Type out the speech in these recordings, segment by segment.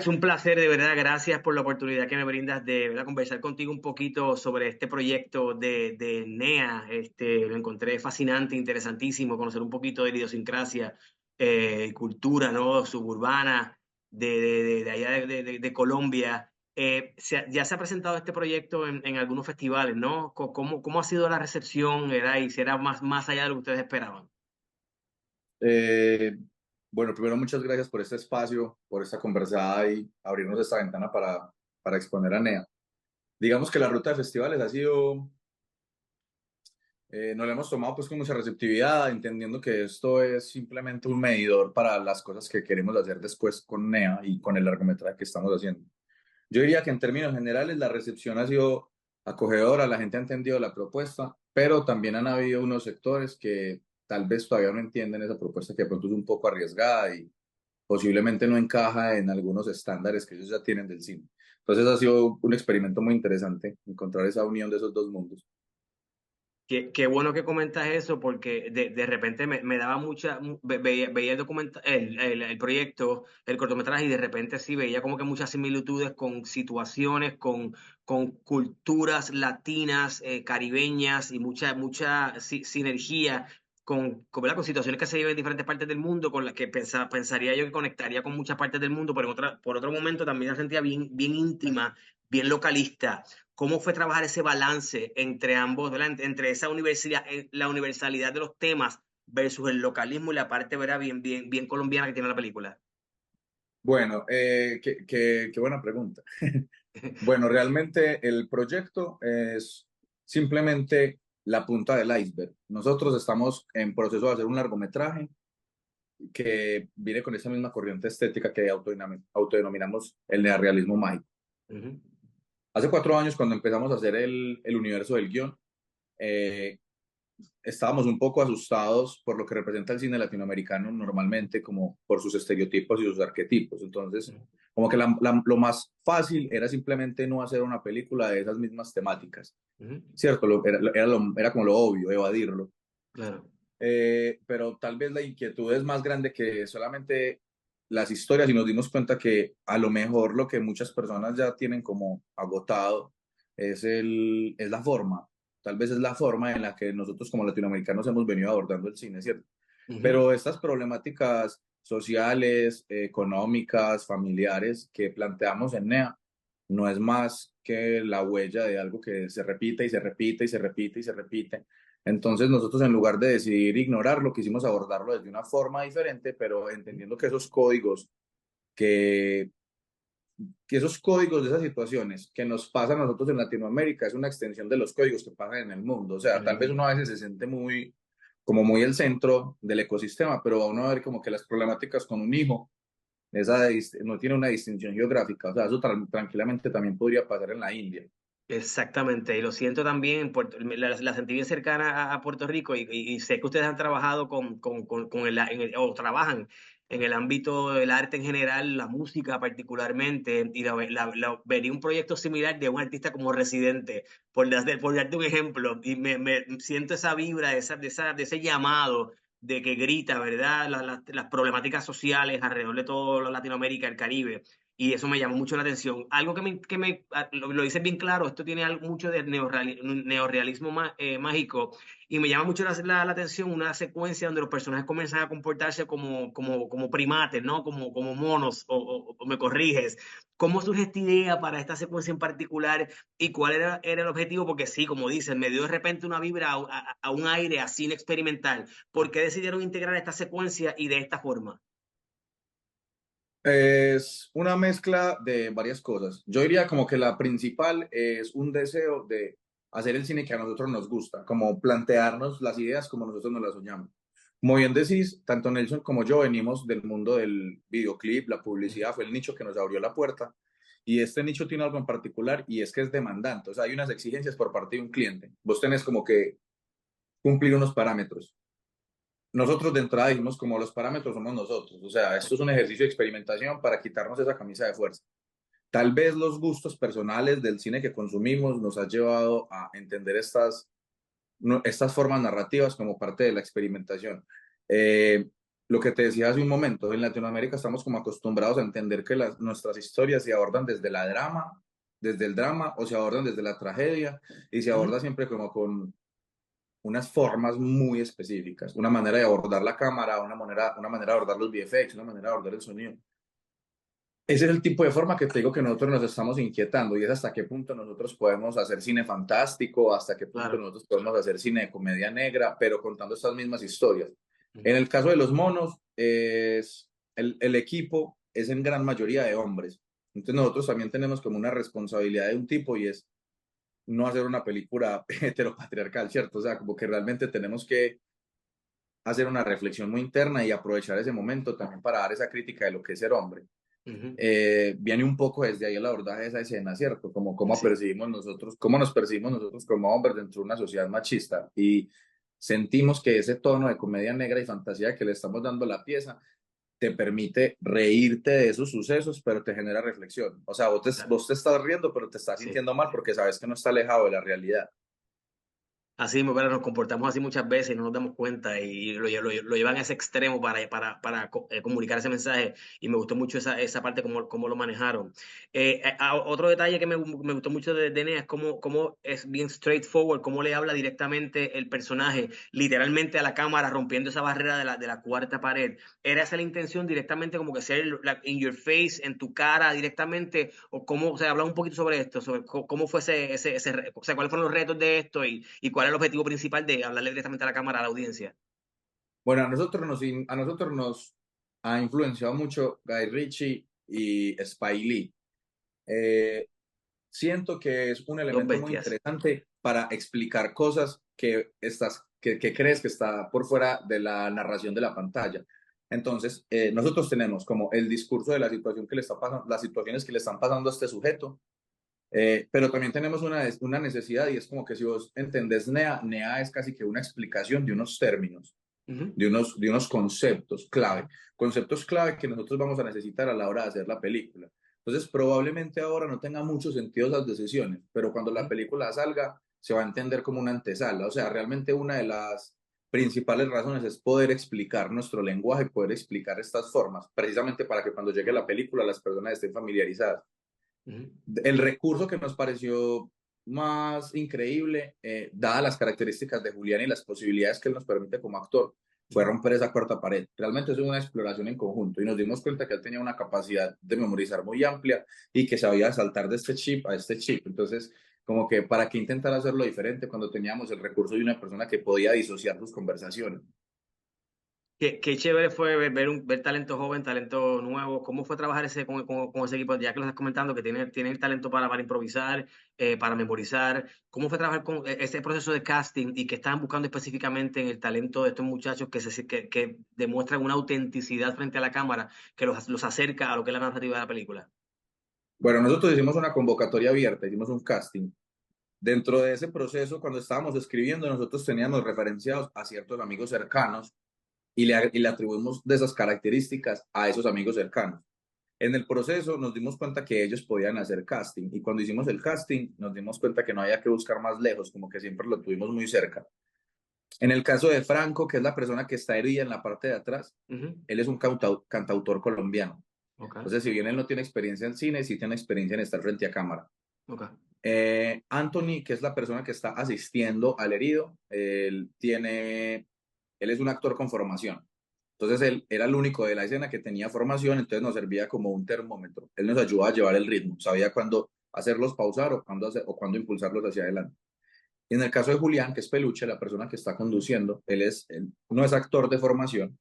es un placer, de verdad. Gracias por la oportunidad que me brindas de, ¿verdad?, conversar contigo un poquito sobre este proyecto de NEA. Lo encontré fascinante, interesantísimo, conocer un poquito de la idiosincrasia, cultura, ¿no?, suburbana de allá de Colombia. Ya se ha presentado este proyecto en algunos festivales, ¿no? ¿Cómo ha sido la recepción? ¿Era, y si era más allá de lo que ustedes esperaban? Eh, bueno, primero muchas gracias por este espacio, por esta conversada y abrirnos esta ventana para exponer a NEA. Digamos que la ruta de festivales ha sido, nos la hemos tomado pues con mucha receptividad, entendiendo que esto es simplemente un medidor para las cosas que queremos hacer después con NEA y con el largometraje que estamos haciendo. Yo diría que en términos generales la recepción ha sido acogedora, la gente ha entendido la propuesta, pero también han habido unos sectores que tal vez todavía no entienden esa propuesta que de pronto es un poco arriesgada y posiblemente no encaja en algunos estándares que ellos ya tienen del cine. Entonces ha sido un experimento muy interesante encontrar esa unión de esos dos mundos. Qué bueno que comentas eso, porque de repente me daba veía el proyecto, el cortometraje, y de repente sí veía como que muchas similitudes con situaciones, con culturas latinas, caribeñas, y mucha sinergia ¿verdad?, con situaciones que se viven en diferentes partes del mundo, con las que pensaría yo que conectaría con muchas partes del mundo, pero por otro momento también la sentía bien íntima, bien localista. ¿Cómo fue trabajar ese balance entre ambos, ¿verdad?, entre esa universidad, la universalidad de los temas versus el localismo y la parte, ¿verdad?, bien colombiana que tiene la película? Bueno, qué buena pregunta. Bueno, realmente el proyecto es simplemente la punta del iceberg. Nosotros estamos en proceso de hacer un largometraje que viene con esa misma corriente estética que autodenominamos el neorrealismo mágico. Ujú. Hace 4 años, cuando empezamos a hacer el universo del guión, eh, estábamos un poco asustados por lo que representa el cine latinoamericano normalmente, como por sus estereotipos y sus arquetipos. Entonces, como que lo más fácil era simplemente no hacer una película de esas mismas temáticas, Ujú. ¿cierto? Era como lo obvio, evadirlo. Claro. Pero tal vez la inquietud es más grande que solamente las historias y nos dimos cuenta que a lo mejor lo que muchas personas ya tienen como agotado es la forma. Tal vez es la forma en la que nosotros como latinoamericanos hemos venido abordando el cine, ¿cierto? Ujú. Pero estas problemáticas sociales, económicas, familiares que planteamos en NEA no es más que la huella de algo que se repite y se repite y se repite y se repite. Entonces nosotros, en lugar de decidir ignorarlo, quisimos abordarlo desde una forma diferente, pero entendiendo que que, que esos códigos de esas situaciones que nos pasan a nosotros en Latinoamérica es una extensión de los códigos que pasan en el mundo. O sea, tal vez Ujú. uno a veces se siente como muy el centro del ecosistema, pero va uno a ver como que las problemáticas con un hijo, no tiene una distinción geográfica. O sea, eso tranquilamente también podría pasar en la India. Exactamente, y lo siento también, la sentí bien cercana a Puerto Rico, y sé que ustedes han trabajado o trabajan en el ámbito del arte en general, la música particularmente, y vería un proyecto similar de un artista como Residente, por darte un ejemplo, y me siento esa vibra, de ese llamado de que grita, ¿verdad?, las problemáticas sociales alrededor de toda Latinoamérica, el Caribe. Y eso me llamó mucho la atención. Algo lo dices bien claro, esto tiene mucho de neorrealismo mágico, y me llama mucho la atención una secuencia donde los personajes comienzan a comportarse como primates, ¿no? Como monos, o me corriges. ¿Cómo surge esta idea para esta secuencia en particular, y cuál era el objetivo? Porque sí, como dices, me dio de repente una vibra a un aire así experimental. ¿Por qué decidieron integrar esta secuencia y de esta forma? Es una mezcla de varias cosas. Yo diría como que la principal es un deseo de hacer el cine que a nosotros nos gusta, como plantearnos las ideas como nosotros nos las soñamos. Como bien decís, tanto Nelson como yo venimos del mundo del videoclip, la publicidad fue el nicho que nos abrió la puerta, y este nicho tiene algo en particular, y es que es demandante. O sea, hay unas exigencias por parte de un cliente. Vos tenés como que cumplir unos parámetros. Nosotros de entrada dijimos como los parámetros somos nosotros. O sea, esto es un ejercicio de experimentación para quitarnos esa camisa de fuerza. Tal vez los gustos personales del cine que consumimos nos ha llevado a entender estas formas narrativas como parte de la experimentación. Eh, lo que te decía hace un momento, en Latinoamérica estamos como acostumbrados a entender que nuestras historias se abordan desde el drama o se abordan desde la tragedia y se Ujú, aborda siempre como con unas formas muy específicas, una manera de abordar la cámara, una manera de abordar los VFX, una manera de abordar el sonido. Ese es el tipo de forma que te digo que nosotros nos estamos inquietando y es hasta qué punto nosotros podemos hacer cine fantástico, hasta qué punto claro. nosotros podemos hacer cine de comedia negra, pero contando estas mismas historias. Ujú, En el caso de los monos, el equipo es en gran mayoría de hombres. Entonces nosotros también tenemos como una responsabilidad de un tipo y es no hacer una película heteropatriarcal, ¿cierto? O sea, como que realmente tenemos que hacer una reflexión muy interna y aprovechar ese momento también para dar esa crítica de lo que es ser hombre. ujú, Viene un poco desde ahí el abordaje de esa escena, ¿cierto? Como cómo sí. percibimos nosotros, cómo nos percibimos nosotros como hombres dentro de una sociedad machista y sentimos que ese tono de comedia negra y fantasía que le estamos dando a la pieza te permite reírte de esos sucesos, pero te genera reflexión. O sea, Claro, vos te estás riendo, pero te estás sí. sintiendo mal porque sabes que no está alejado de la realidad. Así mismo, pero nos comportamos así muchas veces y no nos damos cuenta y lo llevan a ese extremo para comunicar ese mensaje y me gustó mucho esa parte, cómo lo manejaron. Otro detalle que me gustó mucho de Nea es cómo es bien straightforward, cómo le habla directamente el personaje, literalmente a la cámara, rompiendo esa barrera de la cuarta pared. ¿Era esa la intención directamente como que ser in your face, en tu cara directamente? ¿O cómo, o sea, habla un poquito sobre esto, sobre cómo fue o sea, cuáles fueron los retos de esto y cuál es el objetivo principal de hablarle directamente a la cámara, a la audiencia? Bueno, a nosotros nos ha influenciado mucho Guy Ritchie y Spike Lee. Eh, Siento que es un Dos elemento muy bestias. interesante para explicar cosas que crees que está por fuera de la narración de la pantalla. Entonces, nosotros tenemos como el discurso de la situación que le está pasando, las situaciones que le están pasando a este sujeto, pero también tenemos una necesidad y es como que si vos entendés NEA es casi que una explicación de unos términos, Ujú, de unos conceptos clave que nosotros vamos a necesitar a la hora de hacer la película. Entonces, probablemente ahora no tenga mucho sentido esas decisiones, pero cuando la ujú. película salga, se va a entender como una antesala. O sea, realmente una de las principales razones es poder explicar nuestro lenguaje, poder explicar estas formas, precisamente para que cuando llegue la película las personas estén familiarizadas. Ujú. El recurso que nos pareció más increíble, dadas las características de Julián y las posibilidades que él nos permite como actor, fue Ujú. romper esa cuarta pared. Realmente es una exploración en conjunto y nos dimos cuenta que él tenía una capacidad de memorizar muy amplia y que sabía saltar de este chip a este chip. Entonces, como que para qué intentar hacerlo diferente cuando teníamos el recurso de una persona que podía disociar sus conversaciones. Qué chévere fue ver talento joven, talento nuevo. ¿Cómo fue trabajar con ese equipo? Ya que lo estás comentando, que tiene el talento para improvisar, para memorizar. ¿Cómo fue trabajar con ese proceso de casting y que estaban buscando específicamente en el talento de estos muchachos que demuestran una autenticidad frente a la cámara que los acerca a lo que es la narrativa de la película? Bueno, nosotros hicimos una convocatoria abierta, hicimos un casting. Dentro de ese proceso, cuando estábamos escribiendo, nosotros teníamos referenciados a ciertos amigos cercanos y le atribuimos de esas características a esos amigos cercanos. En el proceso nos dimos cuenta que ellos podían hacer casting y cuando hicimos el casting nos dimos cuenta que no había que buscar más lejos, como que siempre lo tuvimos muy cerca. En el caso de Franco, que es la persona que está herida en la parte de atrás, Ujú. él es un cantautor colombiano. Ok, Entonces, si bien él no tiene experiencia en cine, sí tiene experiencia en estar frente a cámara. ok. Anthony, que es la persona que está asistiendo al herido, él es un actor con formación. Entonces él era el único de la escena que tenía formación, entonces nos servía como un termómetro. Él nos ayudaba a llevar el ritmo, sabía cuándo hacerlos pausar o cuándo impulsarlos hacia adelante. Y en el caso de Julián, que es Peluche, la persona que está conduciendo, él no es actor de formación,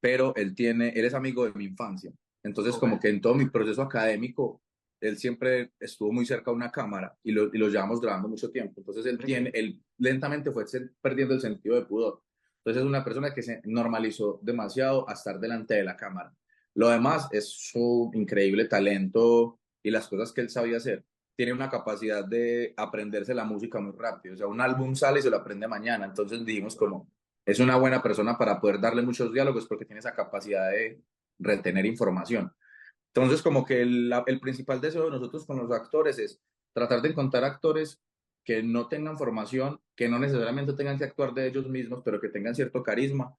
pero él es amigo de mi infancia. Entonces, Ok, como que en todo mi proceso académico, él siempre estuvo muy cerca de una cámara y lo llevamos grabando mucho tiempo. Entonces, mira qué bien. él lentamente fue perdiendo el sentido de pudor. Entonces, es una persona que se normalizó demasiado a estar delante de la cámara. Lo demás es su increíble talento y las cosas que él sabía hacer. Tiene una capacidad de aprenderse la música muy rápido. O sea, un álbum sale y se lo aprende mañana. Entonces dijimos como, es una buena persona para poder darle muchos diálogos porque tiene esa capacidad de retener información. Entonces, como que el principal deseo de nosotros con los actores es tratar de encontrar actores que no tengan formación, que no necesariamente tengan que actuar de ellos mismos, pero que tengan cierto carisma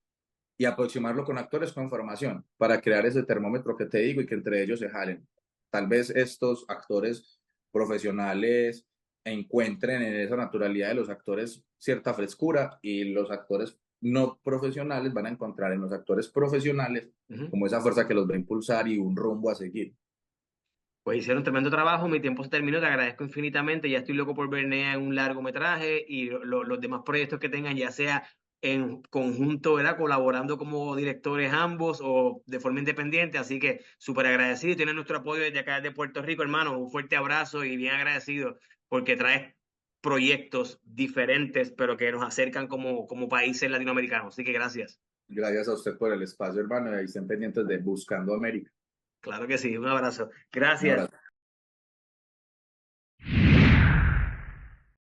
y aproximarlo con actores con formación para crear ese termómetro que te digo y que entre ellos se jalen. Tal vez estos actores profesionales encuentren en esa naturalidad de los actores cierta frescura y los actores no profesionales van a encontrar en los actores profesionales Ujú. como esa fuerza que los va a impulsar y un rumbo a seguir. Pues hicieron tremendo trabajo, mi tiempo se terminó, te agradezco infinitamente, ya estoy loco por ver Nea en un largometraje y los demás proyectos que tengan, ya sea en conjunto, ¿verdad? Colaborando como directores ambos o de forma independiente, así que súper agradecido y tienes nuestro apoyo desde acá de Puerto Rico, hermano, un fuerte abrazo y bien agradecido porque traes proyectos diferentes, pero que nos acercan como países latinoamericanos, así que gracias. Gracias a usted por el espacio, hermano, y ahí estén pendientes de Buscando América. Claro que sí, un abrazo. Un Gracias. abrazo.